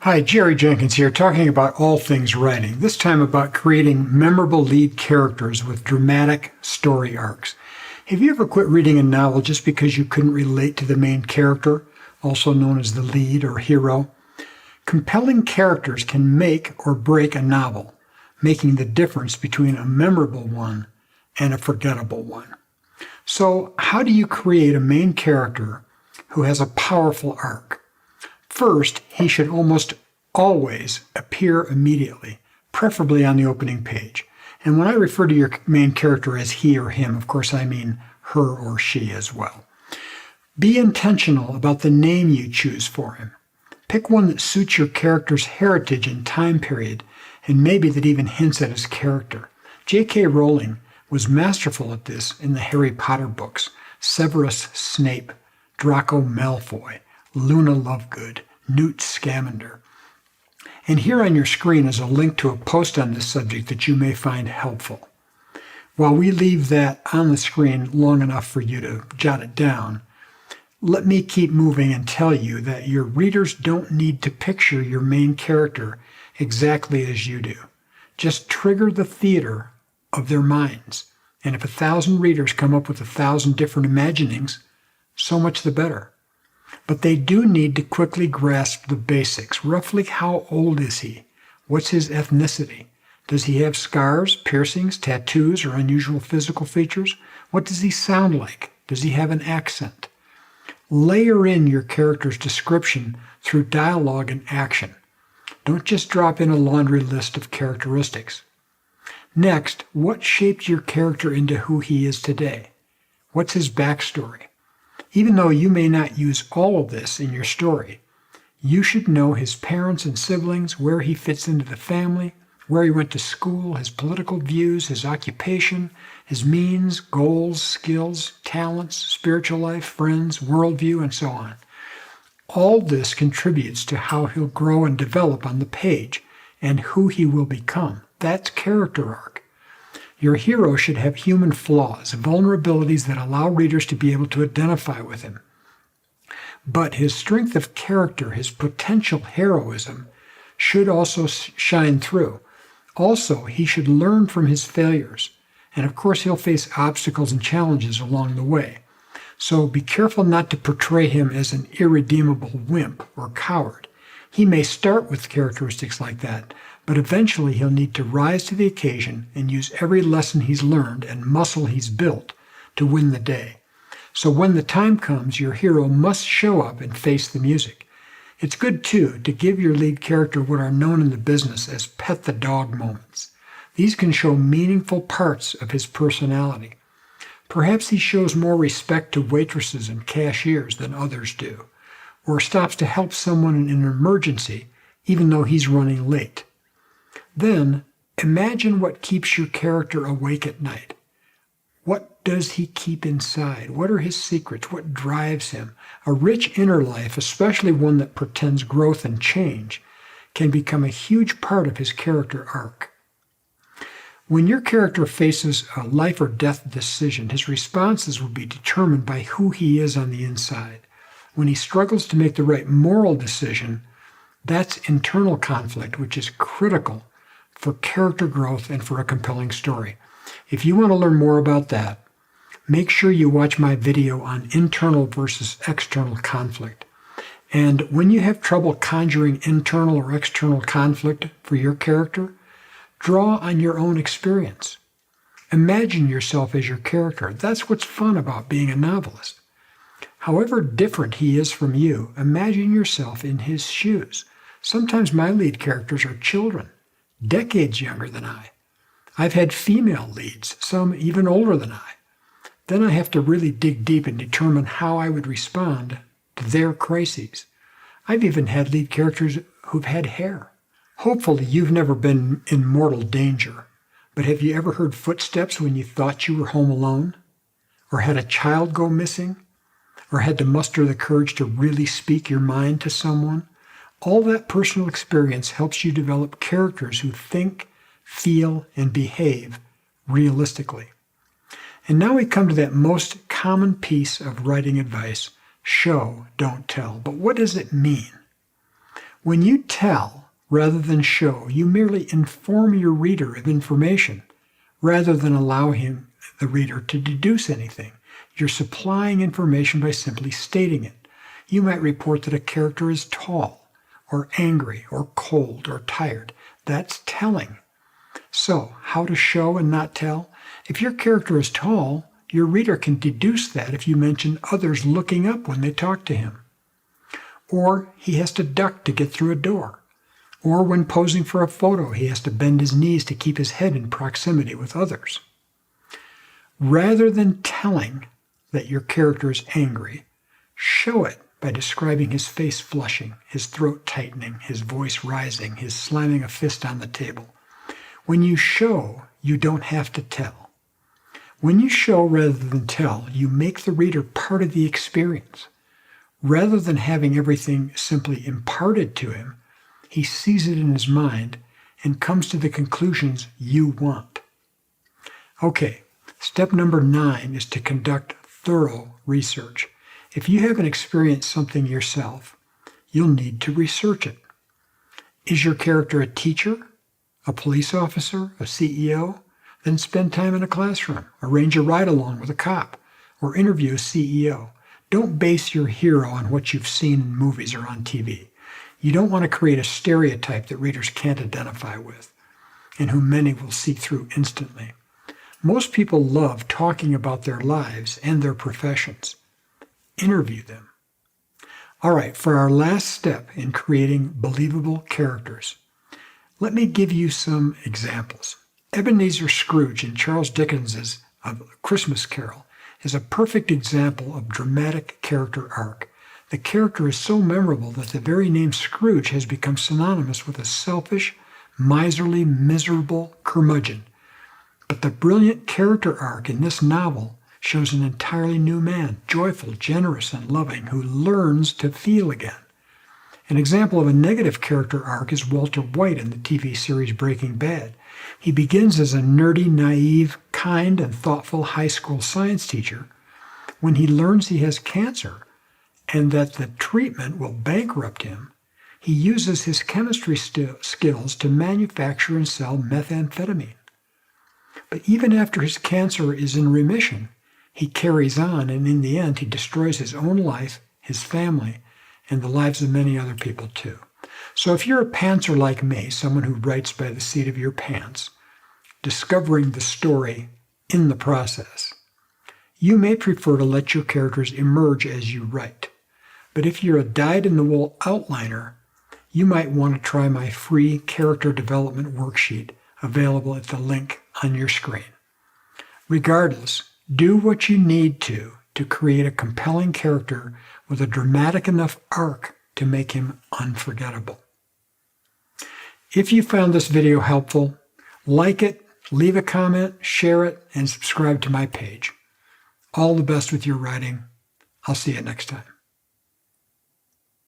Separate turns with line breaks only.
Hi, Jerry Jenkins here, talking about all things writing, this time about creating memorable lead characters with dramatic story arcs. Have you ever quit reading a novel just because you couldn't relate to the main character, also known as the lead or hero? Compelling characters can make or break a novel, making the difference between a memorable one and a forgettable one. So, how do you create a main character who has a powerful arc? First, he should almost always appear immediately, preferably on the opening page. And when I refer to your main character as he or him, of course I mean her or she as well. Be intentional about the name you choose for him. Pick one that suits your character's heritage and time period, and maybe that even hints at his character. J.K. Rowling was masterful at this in the Harry Potter books. Severus Snape, Draco Malfoy, Luna Lovegood, Newt Scamander. And here on your screen is a link to a post on this subject that you may find helpful. While we leave that on the screen long enough for you to jot it down, let me keep moving and tell you that your readers don't need to picture your main character exactly as you do. Just trigger the theater of their minds. And if 1,000 readers come up with 1,000 different imaginings, so much the better. But they do need to quickly grasp the basics. Roughly, how old is he? What's his ethnicity? Does he have scars, piercings, tattoos, or unusual physical features? What does he sound like? Does he have an accent? Layer in your character's description through dialogue and action. Don't just drop in a laundry list of characteristics. Next, what shaped your character into who he is today? What's his backstory? Even though you may not use all of this in your story, you should know his parents and siblings, where he fits into the family, where he went to school, his political views, his occupation, his means, goals, skills, talents, spiritual life, friends, worldview, and so on. All this contributes to how he'll grow and develop on the page and who he will become. That's character arc. Your hero should have human flaws, vulnerabilities that allow readers to be able to identify with him. But his strength of character, his potential heroism, should also shine through. Also, he should learn from his failures. And of course, he'll face obstacles and challenges along the way. So be careful not to portray him as an irredeemable wimp or coward. He may start with characteristics like that, but eventually he'll need to rise to the occasion and use every lesson he's learned and muscle he's built to win the day. So when the time comes, your hero must show up and face the music. It's good, too, to give your lead character what are known in the business as pet the dog moments. These can show meaningful parts of his personality. Perhaps he shows more respect to waitresses and cashiers than others do, or stops to help someone in an emergency even though he's running late. Then, imagine what keeps your character awake at night. What does he keep inside? What are his secrets? What drives him? A rich inner life, especially one that portends growth and change, can become a huge part of his character arc. When your character faces a life or death decision, his responses will be determined by who he is on the inside. When he struggles to make the right moral decision, that's internal conflict, which is critical for character growth and for a compelling story. If you want to learn more about that, make sure you watch my video on internal versus external conflict. And when you have trouble conjuring internal or external conflict for your character, draw on your own experience. Imagine yourself as your character. That's what's fun about being a novelist. However different he is from you, imagine yourself in his shoes. Sometimes my lead characters are children, decades younger than I. I've had female leads, some even older than I. Then I have to really dig deep and determine how I would respond to their crises. I've even had lead characters who've had hair. Hopefully you've never been in mortal danger, but have you ever heard footsteps when you thought you were home alone? Or had a child go missing? Or had to muster the courage to really speak your mind to someone? All that personal experience helps you develop characters who think, feel, and behave realistically. And now we come to that most common piece of writing advice: show, don't tell. But what does it mean? When you tell rather than show, you merely inform your reader of information rather than allow the reader to deduce anything. You're supplying information by simply stating it. You might report that a character is tall, or angry, or cold, or tired. That's telling. So, how to show and not tell? If your character is tall, your reader can deduce that if you mention others looking up when they talk to him. Or he has to duck to get through a door. Or when posing for a photo, he has to bend his knees to keep his head in proximity with others. Rather than telling that your character is angry, show it by describing his face flushing, his throat tightening, his voice rising, his slamming a fist on the table. When you show, you don't have to tell. When you show rather than tell, you make the reader part of the experience. Rather than having everything simply imparted to him, he sees it in his mind and comes to the conclusions you want. Okay, step number 9 is to conduct thorough research. If you haven't experienced something yourself, you'll need to research it. Is your character a teacher, a police officer, a CEO? Then spend time in a classroom, arrange a ride-along with a cop, or interview a CEO. Don't base your hero on what you've seen in movies or on TV. You don't want to create a stereotype that readers can't identify with, and whom many will see through instantly. Most people love talking about their lives and their professions. Interview them. All right, for our last step in creating believable characters, let me give you some examples. Ebenezer Scrooge in Charles Dickens's A Christmas Carol is a perfect example of dramatic character arc. The character is so memorable that the very name Scrooge has become synonymous with a selfish, miserly, miserable curmudgeon. But the brilliant character arc in this novel shows an entirely new man, joyful, generous, and loving, who learns to feel again. An example of a negative character arc is Walter White in the TV series Breaking Bad. He begins as a nerdy, naive, kind, and thoughtful high school science teacher. When he learns he has cancer and that the treatment will bankrupt him, he uses his chemistry skills to manufacture and sell methamphetamine. But even after his cancer is in remission, he carries on, and in the end, he destroys his own life, his family, and the lives of many other people too. So if you're a pantser like me, someone who writes by the seat of your pants, discovering the story in the process, you may prefer to let your characters emerge as you write. But if you're a dyed-in-the-wool outliner, you might want to try my free character development worksheet available at the link on your screen. Regardless, do what you need to create a compelling character with a dramatic enough arc to make him unforgettable. If you found this video helpful, like it, leave a comment, share it, and subscribe to my page. All the best with your writing. I'll see you next time.